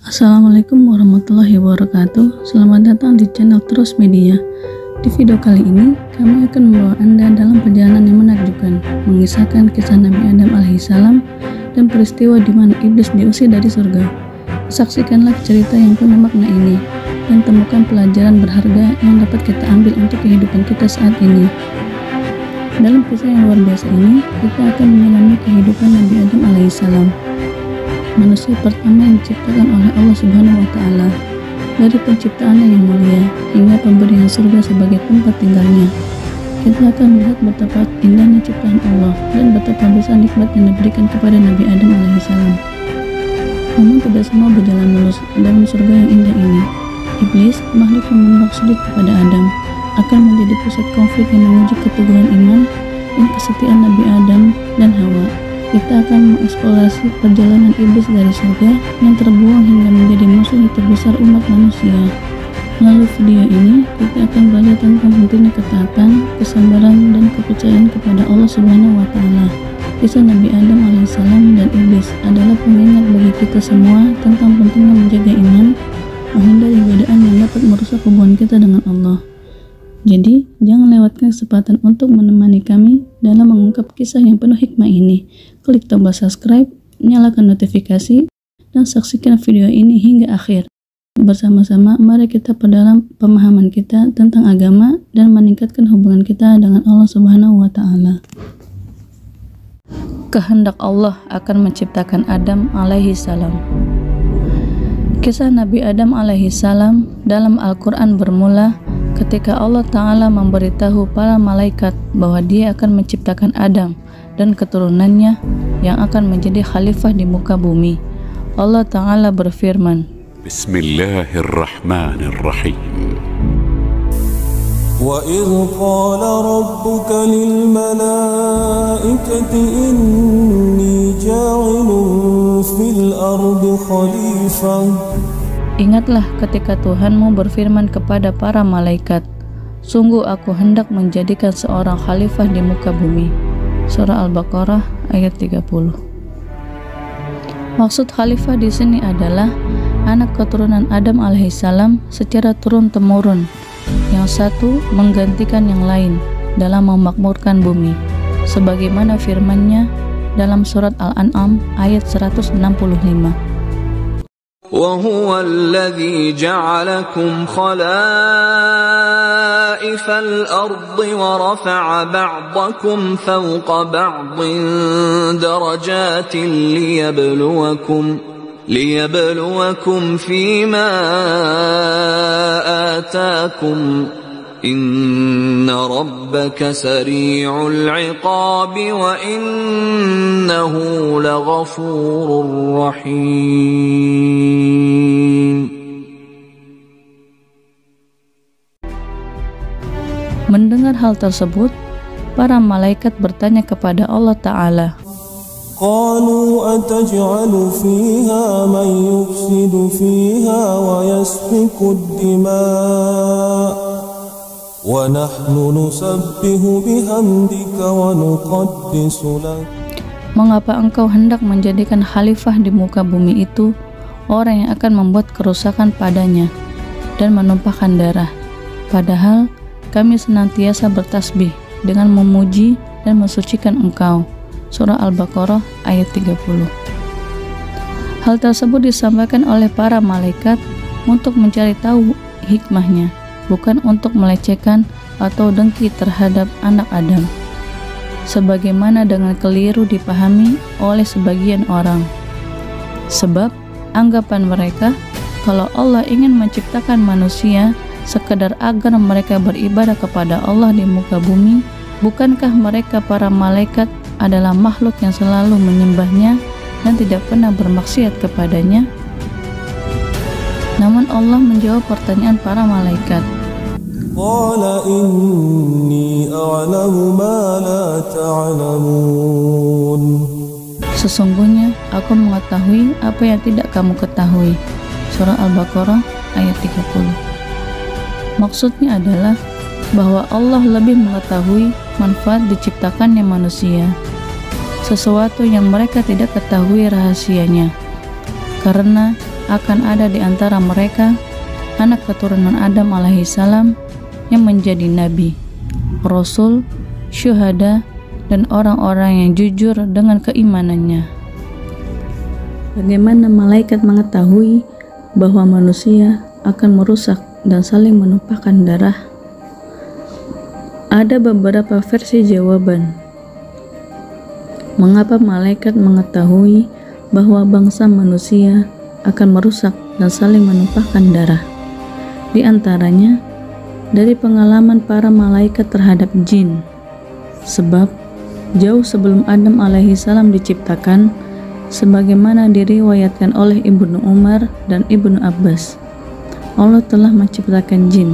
Assalamualaikum warahmatullahi wabarakatuh. Selamat datang di channel Terus Media. Di video kali ini, kami akan membawa Anda dalam perjalanan yang menakjubkan, mengisahkan kisah Nabi Adam alaihissalam dan peristiwa di mana iblis diusir dari surga. Saksikanlah cerita yang penuh makna ini dan temukan pelajaran berharga yang dapat kita ambil untuk kehidupan kita saat ini. Dalam kisah yang luar biasa ini, kita akan menyelami kehidupan Nabi Adam alaihissalam, manusia pertama yang diciptakan oleh Allah Subhanahu wa Ta'ala, dari penciptaannya yang mulia hingga pemberian surga sebagai tempat tinggalnya. Kita akan melihat betapa indahnya ciptaan Allah dan betapa besar nikmat yang diberikan kepada Nabi Adam alaihissalam. Namun tidak semua berjalan mulus dalam surga yang indah ini. Iblis, makhluk yang menolak sujud kepada Adam, akan menjadi pusat konflik yang menguji keteguhan iman dan kesetiaan Nabi Adam dan Hawa. Kita akan mengeksplorasi perjalanan iblis dari surga yang terbuang hingga menjadi musuh terbesar umat manusia. Melalui video ini, kita akan belajar tentang pentingnya ketaatan, kesabaran, dan kepercayaan kepada Allah Subhanahu wa Ta'ala. Kisah Nabi Adam alaihissalam dan iblis adalah pengingat bagi kita semua tentang pentingnya menjaga iman, menghindari godaan yang dapat merusak hubungan kita dengan Allah. Jadi, jangan lewatkan kesempatan untuk menemani kami dalam mengungkap kisah yang penuh hikmah ini. Klik tombol subscribe, nyalakan notifikasi, dan saksikan video ini hingga akhir. Bersama-sama, mari kita perdalam pemahaman kita tentang agama dan meningkatkan hubungan kita dengan Allah Subhanahu wa Ta'ala. Kehendak Allah akan menciptakan Adam alaihissalam. Kisah Nabi Adam alaihissalam dalam Al-Quran bermula ketika Allah Ta'ala memberitahu para malaikat bahwa Dia akan menciptakan Adam dan keturunannya yang akan menjadi khalifah di muka bumi. Allah Ta'ala berfirman, Bismillahirrahmanirrahim. وَإِذْ قَالَ رَبُّكَ لِلْمَلَائِكَةِ إِنِّي جَاعِلٌ فِي الْأَرْضِ خَلِيفَةً. Ingatlah ketika Tuhanmu berfirman kepada para malaikat, sungguh aku hendak menjadikan seorang khalifah di muka bumi. Surah Al-Baqarah ayat 30. Maksud khalifah di sini adalah anak keturunan Adam alaihissalam secara turun-temurun, yang satu menggantikan yang lain dalam memakmurkan bumi, sebagaimana firman-Nya dalam surat Al-An'am ayat 165. وَهُوَ الَّذِي جَعَلَكُمْ خَلَائِفَ الْأَرْضِ وَرَفَعَ بَعْضَكُمْ فَوْقَ بَعْضٍ دَرَجَاتٍ لِيَبْلُوَكُمْ فِيمَا آتَاكُمْ إِنَّ رَبَّكَ سَرِيعُ الْعِقَابِ وَإِنَّهُ لَغَفُورٌ رَحِيمٌ. Mendengar hal tersebut, para malaikat bertanya kepada Allah Ta'ala, قالوا أتجعل فيها من يفسد فيها ويسفك الدماء وَنَحْنُ نُسَبِّحُ بِحَمْدِكَ وَنُقَدِّسُ لَكَ. mengapa engkau hendak menjadikan khalifah di muka bumi itu orang yang akan membuat kerusakan padanya dan menumpahkan darah, padahal kami senantiasa bertasbih dengan memuji dan mensucikan engkau. Surah Al-Baqarah ayat 30. Hal tersebut disampaikan oleh para malaikat untuk mencari tahu hikmahnya, bukan untuk melecehkan atau dengki terhadap anak Adam, sebagaimana dengan keliru dipahami oleh sebagian orang. Sebab anggapan mereka kalau Allah ingin menciptakan manusia sekedar agar mereka beribadah kepada Allah di muka bumi, bukankah mereka para malaikat adalah makhluk yang selalu menyembahnya dan tidak pernah bermaksiat kepadanya? Namun Allah menjawab pertanyaan para malaikat. قَالَ إِنِّي أَعْلَمُ مَا لَا تَعْلَمُونَ. Sesungguhnya aku mengetahui apa yang tidak kamu ketahui. Surah Al-Baqarah ayat 30. Maksudnya adalah bahwa Allah lebih mengetahui manfaat diciptakannya manusia, sesuatu yang mereka tidak ketahui rahasianya, karena akan ada di antara mereka anak keturunan Adam alaihissalam yang menjadi nabi, rasul, syuhada, dan orang-orang yang jujur dengan keimanannya. Bagaimana malaikat mengetahui bahwa manusia akan merusak dan saling menumpahkan darah? Ada beberapa versi jawaban. Mengapa malaikat mengetahui bahwa bangsa manusia akan merusak dan saling menumpahkan darah? Di antaranya, dari pengalaman para malaikat terhadap jin. Sebab, jauh sebelum Adam alaihissalam diciptakan, sebagaimana diriwayatkan oleh Ibnu Umar dan Ibnu Abbas, Allah telah menciptakan jin.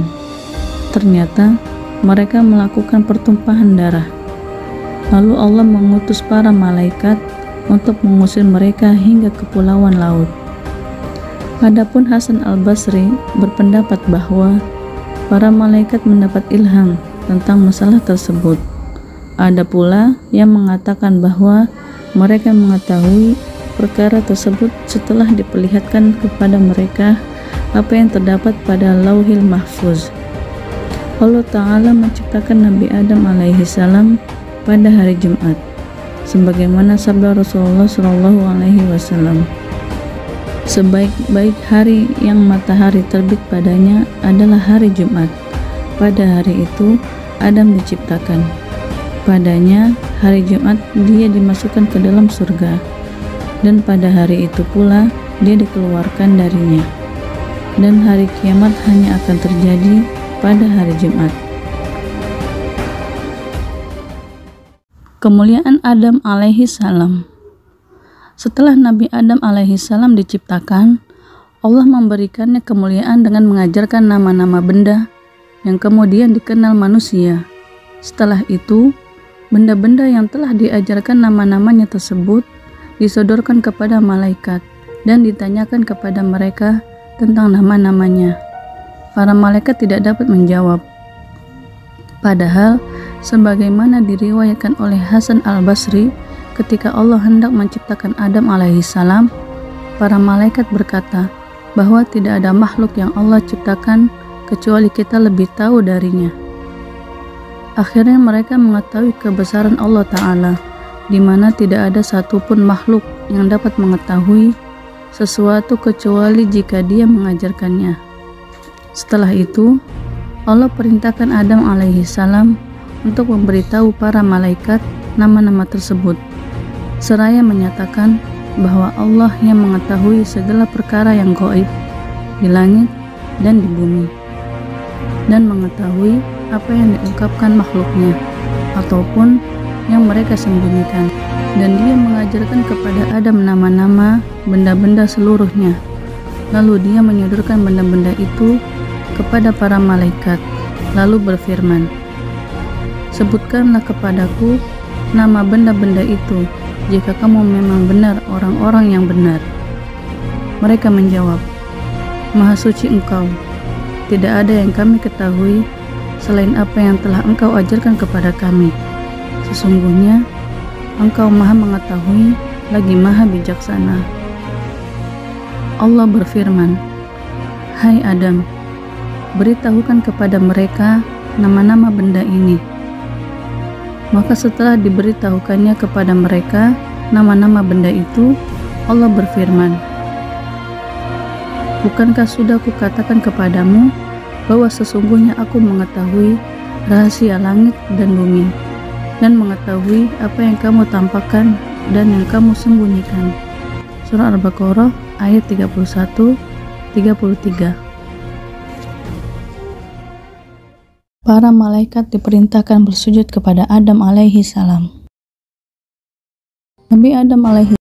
Ternyata, mereka melakukan pertumpahan darah. Lalu Allah mengutus para malaikat untuk mengusir mereka hingga kepulauan laut. Adapun Hasan al-Basri berpendapat bahwa para malaikat mendapat ilham tentang masalah tersebut. Ada pula yang mengatakan bahwa mereka mengetahui perkara tersebut setelah diperlihatkan kepada mereka apa yang terdapat pada Lauhil Mahfuz. Allah Ta'ala menciptakan Nabi Adam alaihissalam pada hari Jumat, sebagaimana sabda Rasulullah SAW. Sebaik-baik hari yang matahari terbit padanya adalah hari Jumat. Pada hari itu Adam diciptakan. Padanya hari Jumat dia dimasukkan ke dalam surga, dan pada hari itu pula dia dikeluarkan darinya. Dan hari kiamat hanya akan terjadi pada hari Jumat. Kemuliaan Adam alaihissalam. Setelah Nabi Adam alaihissalam diciptakan, Allah memberikannya kemuliaan dengan mengajarkan nama-nama benda yang kemudian dikenal manusia. Setelah itu, benda-benda yang telah diajarkan nama-namanya tersebut disodorkan kepada malaikat dan ditanyakan kepada mereka tentang nama-namanya. Para malaikat tidak dapat menjawab. Padahal, sebagaimana diriwayatkan oleh Hasan al-Basri, ketika Allah hendak menciptakan Adam alaihissalam, para malaikat berkata bahwa tidak ada makhluk yang Allah ciptakan kecuali kita lebih tahu darinya. Akhirnya mereka mengetahui kebesaran Allah Ta'ala, di mana tidak ada satupun makhluk yang dapat mengetahui sesuatu kecuali jika dia mengajarkannya. Setelah itu, Allah perintahkan Adam alaihissalam untuk memberitahu para malaikat nama-nama tersebut, seraya menyatakan bahwa Allah yang mengetahui segala perkara yang gaib di langit dan di bumi, dan mengetahui apa yang diungkapkan makhluknya ataupun yang mereka sembunyikan. Dan dia mengajarkan kepada Adam nama-nama benda-benda seluruhnya. Lalu dia menyodorkan benda-benda itu kepada para malaikat, lalu berfirman, "Sebutkanlah kepadaku nama benda-benda itu, jika kamu memang benar orang-orang yang benar." Mereka menjawab, "Maha suci Engkau, tidak ada yang kami ketahui selain apa yang telah Engkau ajarkan kepada kami. Sesungguhnya Engkau Maha mengetahui lagi Maha bijaksana." Allah berfirman, "Hai Adam, beritahukan kepada mereka nama-nama benda ini." Maka setelah diberitahukannya kepada mereka nama-nama benda itu, Allah berfirman, "Bukankah sudah kukatakan kepadamu bahwa sesungguhnya aku mengetahui rahasia langit dan bumi, dan mengetahui apa yang kamu tampakkan dan yang kamu sembunyikan." Surah Al-Baqarah ayat 31-33. Para malaikat diperintahkan bersujud kepada Adam alaihissalam. Nabi Adam alaihi